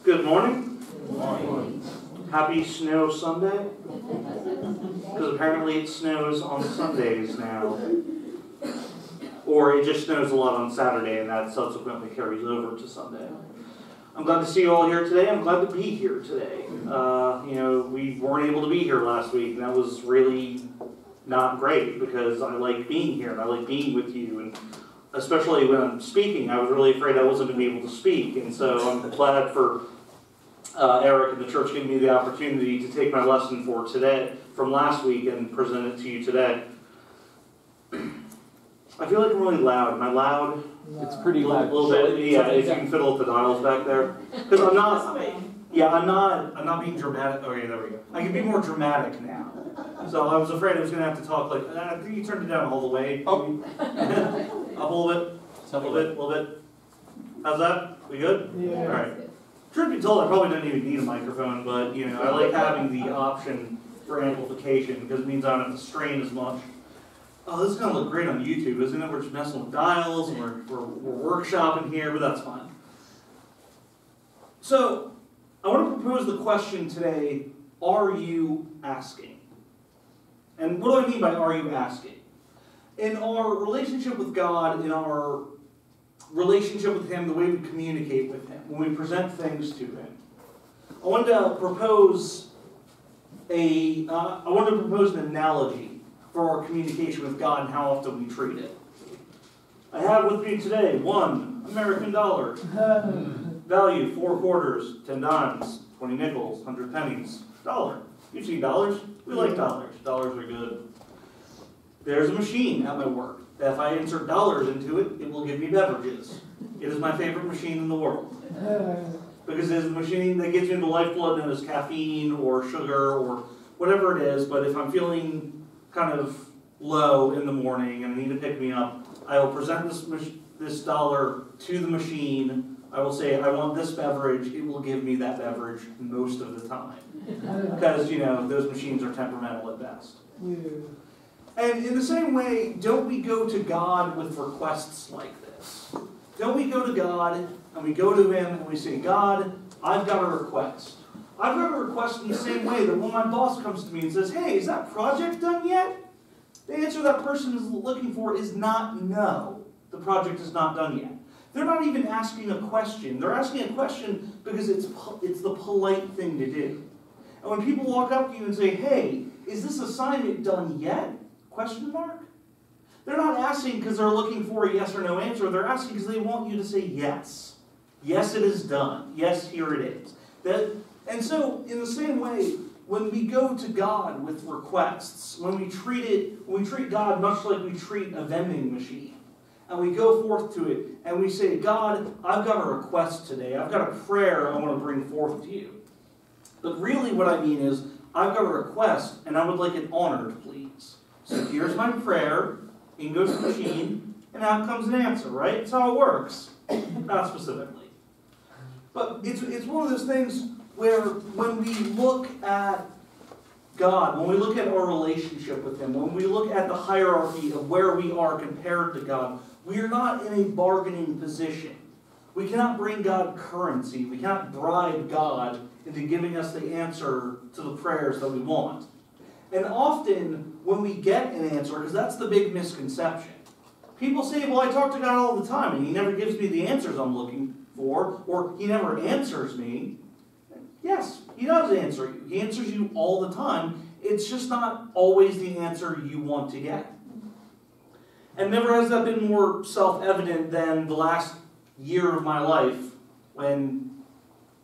Good morning. Good morning. Happy Snow Sunday. Because apparently it snows on Sundays now. Or it just snows a lot on Saturday and that subsequently carries over to Sunday. I'm glad to see you all here today. I'm glad to be here today. We weren't able to be here last week, and that was really not great because I like being here and I like being with you. And especially when I'm speaking, I was really afraid I wasn't going to be able to speak. And so I'm glad for Eric and the church giving me the opportunity to take my lesson for today, from last week, and present it to you today. I feel like I'm really loud. Am I loud? It's pretty loud. A little bit, yeah, if you can fiddle with the dials back there. Because I'm not being dramatic. Okay, there we go. I can be more dramatic now. So I was afraid I was going to have to talk like, I think you turned it down all the way. Oh. Up a little bit. How's that? We good? Yeah. All right. Truth be told, I probably don't even need a microphone, but I like having the option for amplification because it means I don't have to strain as much. Oh, this is going to look great on YouTube, isn't it? We're just messing with dials and we're workshopping here, but that's fine. So, I want to propose the question today, are you asking? And what do I mean by are you asking? In our relationship with God, in our relationship with Him, the way we communicate with Him, when we present things to Him, I wanted to propose an analogy for our communication with God and how often we treat it. I have with me today $1 American dollar. Value, 4 quarters, 10 dimes, 20 nickels, 100 pennies. Dollar. You've seen dollars? We like dollars. Dollars are good. There's a machine at my work that if I insert dollars into it, it will give me beverages. It is my favorite machine in the world. Because it is a machine that gives me the lifeblood known as caffeine or sugar or whatever it is, but if I'm feeling kind of low in the morning and I need to pick me up, I will present this dollar to the machine. I will say, I want this beverage. It will give me that beverage most of the time. Because, those machines are temperamental at best. Yeah. And in the same way, don't we go to God with requests like this? Don't we go to God and we go to Him and we say, God, I've got a request. I've got a request in the same way that when my boss comes to me and says, hey, is that project done yet? The answer that person is looking for is not no. The project is not done yet. They're not even asking a question. They're asking a question because it's the polite thing to do. And when people walk up to you and say, hey, is this assignment done yet? Question mark? They're not asking because they're looking for a yes or no answer. They're asking because they want you to say yes. Yes, it is done. Yes, here it is. And so, in the same way, when we go to God with requests, when we treat God much like we treat a vending machine, and we go forth to it, and we say, God, I've got a request today. I've got a prayer I want to bring forth to you. But really what I mean is, I've got a request, and I would like it honored, please. So here's my prayer, in goes the machine, and out comes an answer, right? That's how it works. Not specifically. But it's one of those things where when we look at God, when we look at our relationship with Him, when we look at the hierarchy of where we are compared to God, we are not in a bargaining position. We cannot bring God currency. We cannot bribe God into giving us the answer to the prayers that we want. And often, when we get an answer, because that's the big misconception, people say, well, I talk to God all the time, and He never gives me the answers I'm looking for, or He never answers me. Yes, He does answer you. He answers you all the time. It's just not always the answer you want to get. And never has that been more self-evident than the last year of my life when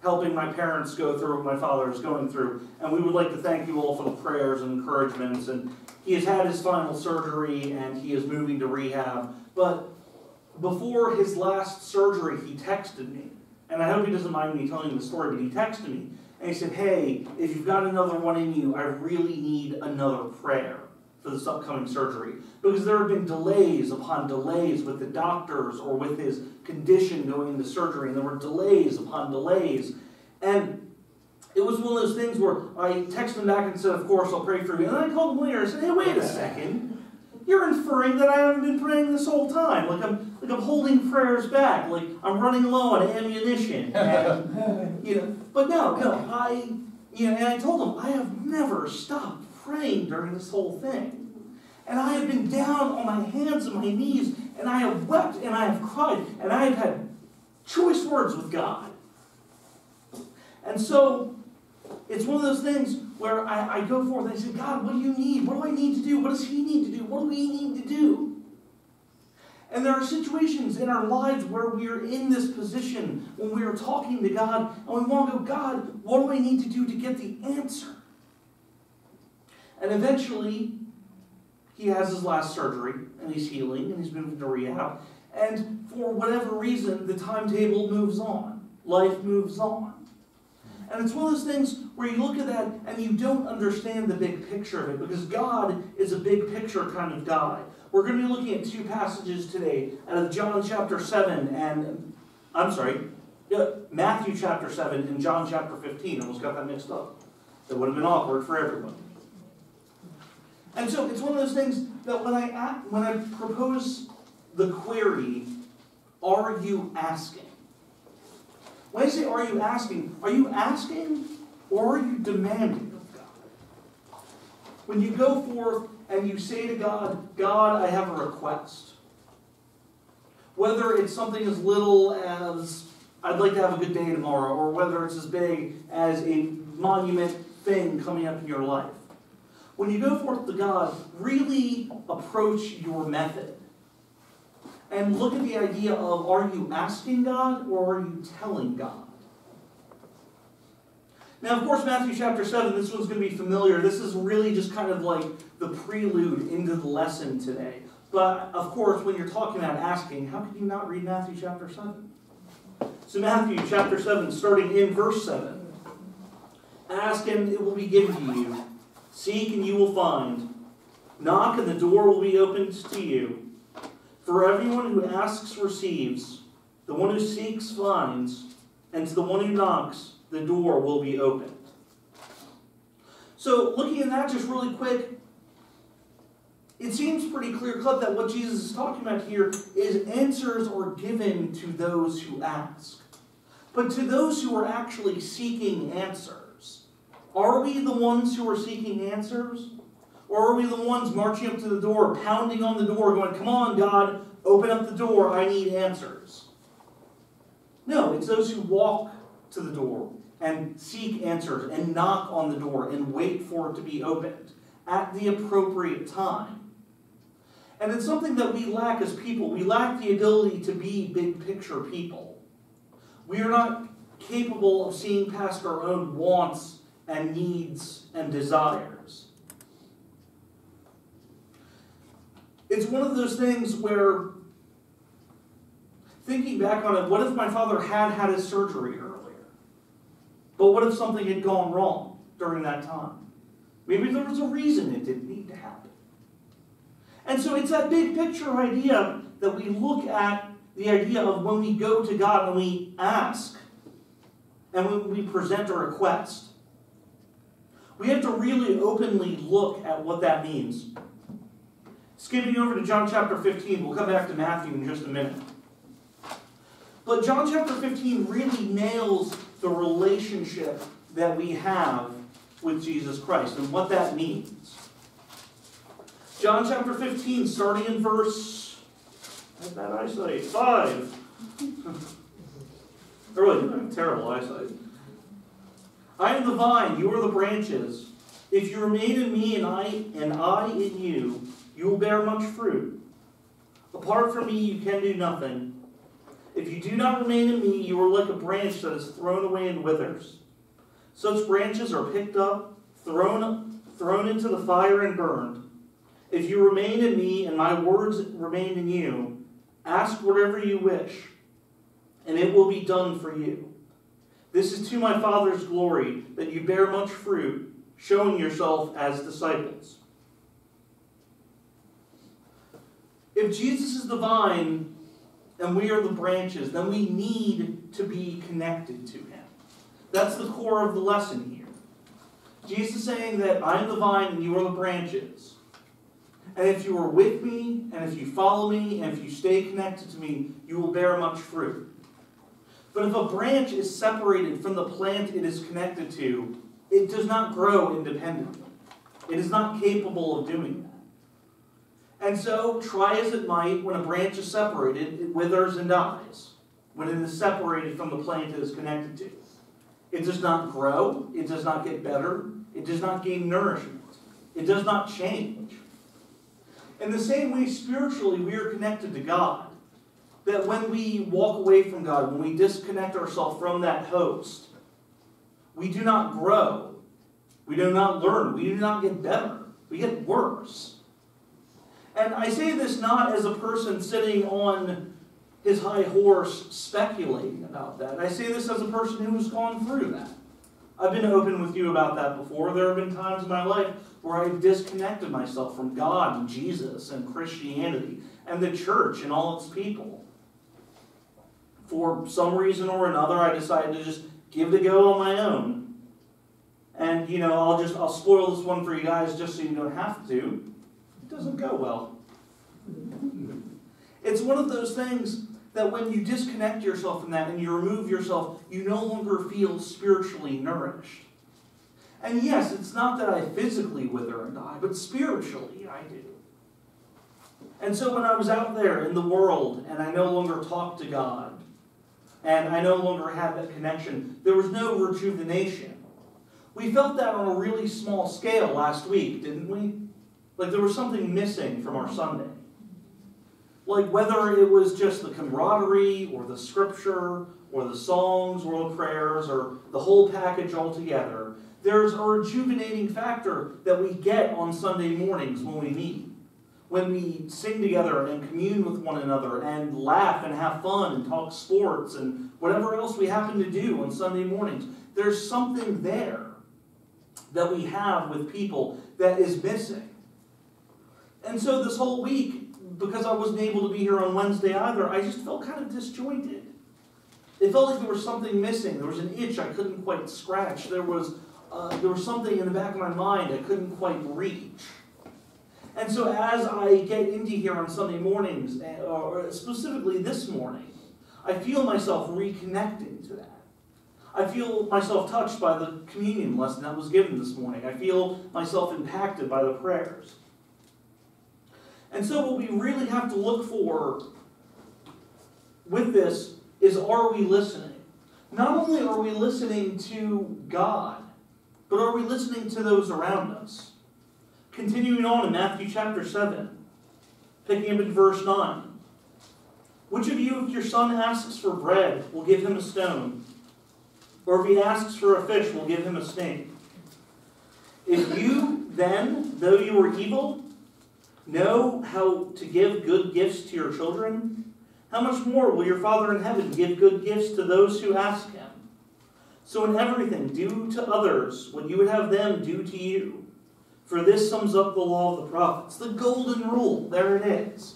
helping my parents go through what my father is going through. And we would like to thank you all for the prayers and encouragements. And he has had his final surgery and he is moving to rehab. But before his last surgery, he texted me. And I hope he doesn't mind me telling the story, but he texted me. And he said, hey, if you've got another one in you, I really need another prayer for this upcoming surgery. Because there have been delays upon delays with the doctors or with his condition going into surgery. And there were delays upon delays. And it was one of those things where I texted him back and said, of course, I'll pray for you. And then I called him later and said, hey, wait a second. you're inferring that I haven't been praying this whole time. Like I'm holding prayers back. Like I'm running low on ammunition. And, but no, and I told him, I have never stopped praying during this whole thing. And I have been down on my hands and my knees, and I have wept, and I have cried, and I have had choice words with God. And so, it's one of those things where I go forth and I say, God, what do you need? What do I need to do? What does he need to do? What do we need to do? And there are situations in our lives where we are in this position when we are talking to God, and we want to go, God, what do I need to do to get the answer? And eventually, he has his last surgery, and he's healing, and he's moving to rehab. And for whatever reason, the timetable moves on. Life moves on. And it's one of those things where you look at that and you don't understand the big picture of it, because God is a big picture kind of God. We're going to be looking at two passages today out of John chapter 7 and, Matthew chapter 7 and John chapter 15. I almost got that mixed up. That would have been awkward for everyone. And so it's one of those things that when I propose the query, are you asking? When I say are you asking or are you demanding of God? When you go forth and you say to God, God, I have a request. Whether it's something as little as, I'd like to have a good day tomorrow, or whether it's as big as a monument thing coming up in your life. When you go forth to God, really approach your method. And look at the idea of, are you asking God or are you telling God? Now, of course, Matthew chapter 7, this one's going to be familiar. This is really just kind of like the prelude into the lesson today. But, of course, when you're talking about asking, how could you not read Matthew chapter 7? So Matthew chapter 7, starting in verse 7. Ask and it will be given to you. Seek and you will find. Knock and the door will be opened to you. For everyone who asks receives. The one who seeks finds. And to the one who knocks, the door will be opened. So looking at that just really quick, it seems pretty clear-cut that what Jesus is talking about here is answers are given to those who ask. But to those who are actually seeking answers, are we the ones who are seeking answers? Or are we the ones marching up to the door, pounding on the door, going, come on, God, open up the door, I need answers? No, it's those who walk to the door and seek answers and knock on the door and wait for it to be opened at the appropriate time. And it's something that we lack as people. We lack the ability to be big picture people. We are not capable of seeing past our own wants and needs and desires. It's one of those things where, thinking back on it, what if my father had his surgery earlier? But what if something had gone wrong during that time? Maybe there was a reason it didn't need to happen. And so it's that big picture idea that we look at, the idea of when we go to God and we ask, and when we present a request. We have to really openly look at what that means. Skipping over to John chapter 15, we'll come back to Matthew in just a minute. But John chapter 15 really nails the relationship that we have with Jesus Christ and what that means. John chapter 15, starting in verse, I have bad eyesight, 5. I really have terrible eyesight. I am the vine, you are the branches. If you remain in me and I in you, you will bear much fruit. Apart from me, you can do nothing. If you do not remain in me, you are like a branch that is thrown away and withers. Such branches are picked up, thrown into the fire and burned. If you remain in me and my words remain in you, ask whatever you wish, and it will be done for you. This is to my Father's glory, that you bear much fruit, showing yourself as disciples. If Jesus is the vine and we are the branches, then we need to be connected to him. That's the core of the lesson here. Jesus is saying that I am the vine and you are the branches. And if you are with me, and if you follow me, and if you stay connected to me, you will bear much fruit. But if a branch is separated from the plant it is connected to, it does not grow independently. It is not capable of doing that. And so, try as it might, when a branch is separated, it withers and dies. When it is separated from the plant it is connected to. It does not grow. It does not get better. It does not gain nourishment. It does not change. In the same way, spiritually, we are connected to God. That when we walk away from God, when we disconnect ourselves from that host, we do not grow. We do not learn. We do not get better. We get worse. And I say this not as a person sitting on his high horse speculating about that. I say this as a person who has gone through that. I've been open with you about that before. There have been times in my life where I've disconnected myself from God and Jesus and Christianity and the church and all its people. For some reason or another, I decided to just give it a go on my own. And, I'll spoil this one for you guys just so you don't have to. It doesn't go well. It's one of those things that when you disconnect yourself from that and you remove yourself, you no longer feel spiritually nourished. And yes, it's not that I physically wither and die, but spiritually I do. And so when I was out there in the world and I no longer talked to God, and I no longer had that connection, there was no rejuvenation. We felt that on a really small scale last week, didn't we? Like there was something missing from our Sunday. Like whether it was just the camaraderie, or the scripture, or the songs, or the prayers, or the whole package altogether, there's a rejuvenating factor that we get on Sunday mornings when we meet. When we sing together and commune with one another and laugh and have fun and talk sports and whatever else we happen to do on Sunday mornings, there's something there that we have with people that is missing. And so this whole week, because I wasn't able to be here on Wednesday either, I just felt kind of disjointed. It felt like there was something missing. There was an itch I couldn't quite scratch. There was something in the back of my mind I couldn't quite reach. And so as I get into here on Sunday mornings, or specifically this morning, I feel myself reconnecting to that. I feel myself touched by the communion lesson that was given this morning. I feel myself impacted by the prayers. And so what we really have to look for with this is, are we listening? Not only are we listening to God, but are we listening to those around us? Continuing on in Matthew chapter 7, picking up in verse 9. Which of you, if your son asks for bread, will give him a stone? Or if he asks for a fish, will give him a snake? If you then, though you are evil, know how to give good gifts to your children, how much more will your Father in heaven give good gifts to those who ask him? So in everything, do to others what you would have them do to you. For this sums up the law of the prophets. The golden rule, there it is.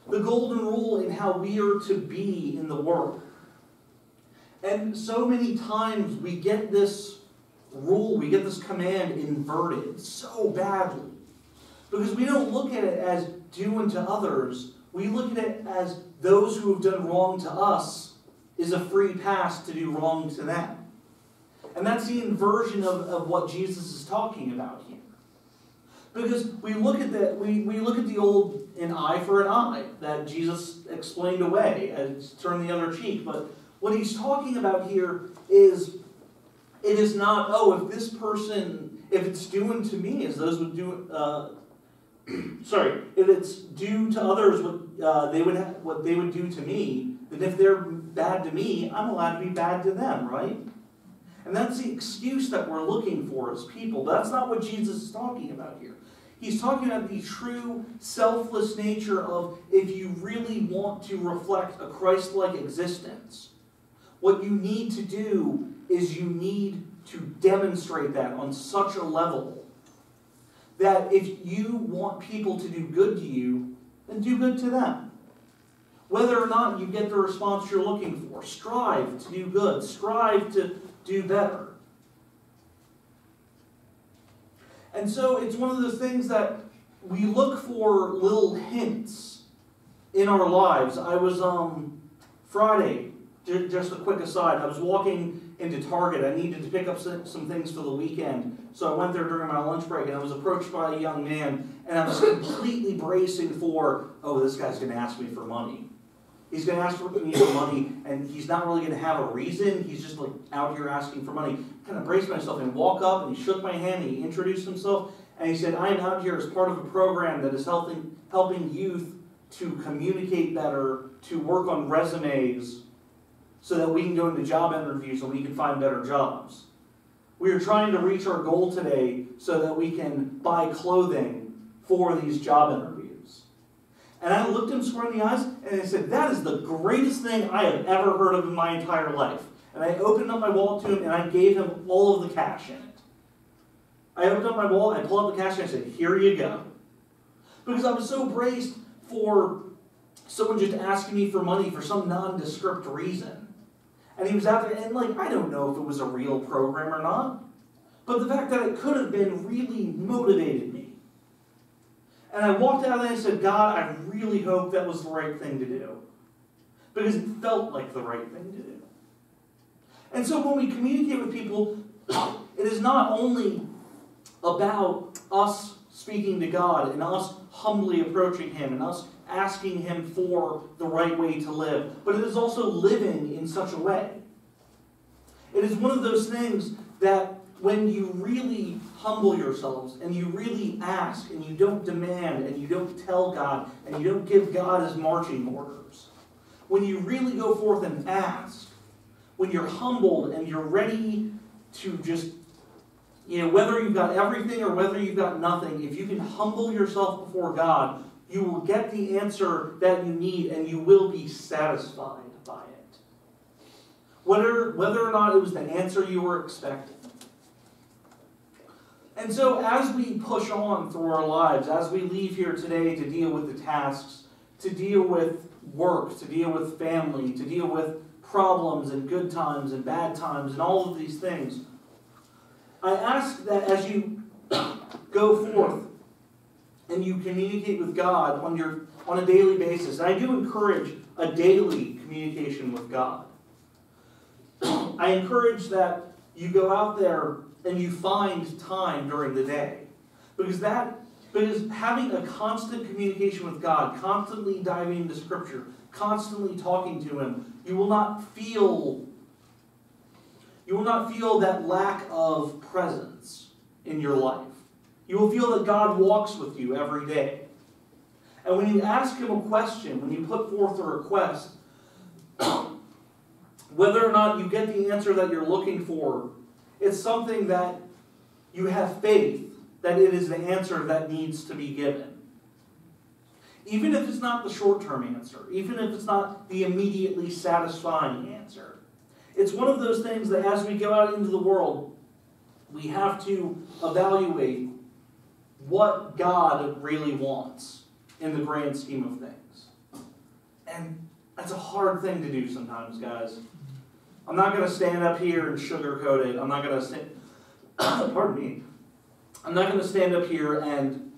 The golden rule in how we are to be in the world. And so many times we get this rule, we get this command inverted so badly. Because we don't look at it as do unto others. We look at it as those who have done wrong to us is a free pass to do wrong to them. And that's the inversion of what Jesus is talking about here. Because we look at the old an eye for an eye that Jesus explained away as turn the other cheek. But what he's talking about here is, it is not, if this person, if it's due unto me as those would do, if it's due to others what they would do to me, then if they're bad to me, I'm allowed to be bad to them, right? And that's the excuse that we're looking for as people. But that's not what Jesus is talking about here. He's talking about the true selfless nature of, if you really want to reflect a Christ-like existence, what you need to do is you need to demonstrate that on such a level that if you want people to do good to you, then do good to them. Whether or not you get the response you're looking for, strive to do good, strive to do better. And so it's one of those things that we look for little hints in our lives. I was, Friday, just a quick aside, I was walking into Target. I needed to pick up some things for the weekend. So I went there during my lunch break, and I was approached by a young man, and I was completely bracing for, oh, this guy's going to ask me for money. He's going to ask me for money, and he's not really going to have a reason. He's just like out here asking for money. Kind of braced myself and walk up, and he shook my hand, and he introduced himself, and he said, I am out here as part of a program that is helping youth to communicate better, to work on resumes, so that we can go into job interviews and we can find better jobs. We are trying to reach our goal today so that we can buy clothing for these job interviews. And I looked him square in the eyes and I said, that is the greatest thing I have ever heard of in my entire life. And I opened up my wallet to him and I gave him all of the cash in it. I opened up my wallet, I pulled out the cash and I said, here you go. Because I was so braced for someone just asking me for money for some nondescript reason. And he was out there, and I don't know if it was a real program or not, but the fact that it could have been really motivated me. And I walked out and I said, God, I really hope that was the right thing to do. Because it felt like the right thing to do. And so when we communicate with people, it is not only about us speaking to God and us humbly approaching Him and us asking Him for the right way to live, but it is also living in such a way. It is one of those things that when you really humble yourselves and you really ask and you don't demand and you don't tell God and you don't give God His marching orders, when you really go forth and ask, when you're humbled and you're ready to just, whether you've got everything or whether you've got nothing, if you can humble yourself before God, you will get the answer that you need and you will be satisfied by it. Whether or not it was the answer you were expecting. And so as we push on through our lives, as we leave here today to deal with the tasks, to deal with work, to deal with family, to deal with problems and good times and bad times and all of these things, I ask that as you go forth and you communicate with God on a daily basis, and I do encourage a daily communication with God. I encourage that you go out there and you find time during the day. Because having a constant communication with God, constantly diving into Scripture, constantly talking to Him, you will not feel that lack of presence in your life. You will feel that God walks with you every day. And when you ask Him a question, when you put forth a request, whether or not you get the answer that you're looking for, it's something that you have faith that it is the answer that needs to be given. Even if it's not the short-term answer, even if it's not the immediately satisfying answer. It's one of those things that as we go out into the world, we have to evaluate what God really wants in the grand scheme of things. And that's a hard thing to do sometimes, guys. I'm not going to stand up here and sugarcoat it. I'm not going to pardon me. I'm not going to stand up here and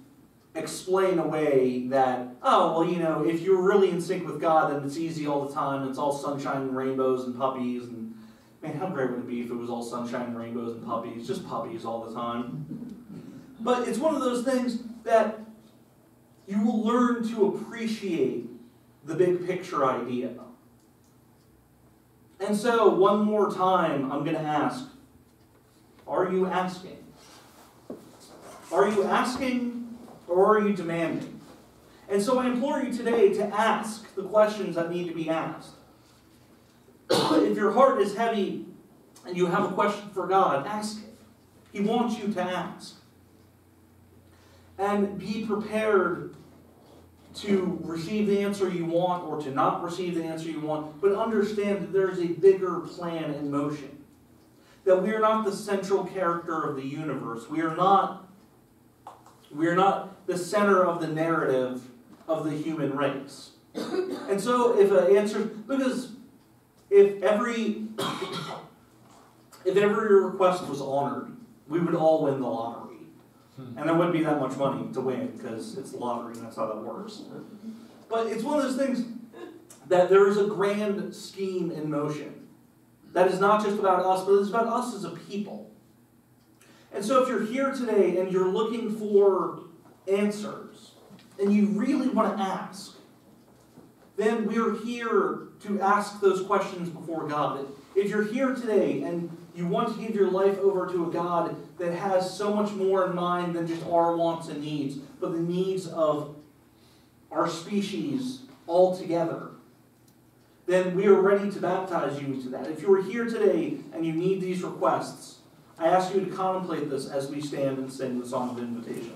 explain away that, if you're really in sync with God, then it's easy all the time. It's all sunshine and rainbows and puppies. And man, how great would it be if it was all sunshine and rainbows and puppies? Just puppies all the time. But it's one of those things that you will learn to appreciate the big picture idea. And so, one more time, I'm going to ask, are you asking? Are you asking or are you demanding? And so I implore you today to ask the questions that need to be asked. If your heart is heavy and you have a question for God, ask it. He wants you to ask. And be prepared to receive the answer you want or to not receive the answer you want, but understand that there is a bigger plan in motion. That we are not the central character of the universe. We are not the center of the narrative of the human race. And so if every request was honored, we would all win the lottery. And there wouldn't be that much money to win because it's the lottery and that's how that works. But it's one of those things that there is a grand scheme in motion that is not just about us, but it's about us as a people. And so if you're here today and you're looking for answers and you really want to ask, then we're here to ask those questions before God. If you're here today and you want to give your life over to a God that has so much more in mind than just our wants and needs, but the needs of our species altogether, then we are ready to baptize you into that. If you are here today and you need these requests, I ask you to contemplate this as we stand and sing the song of invitation.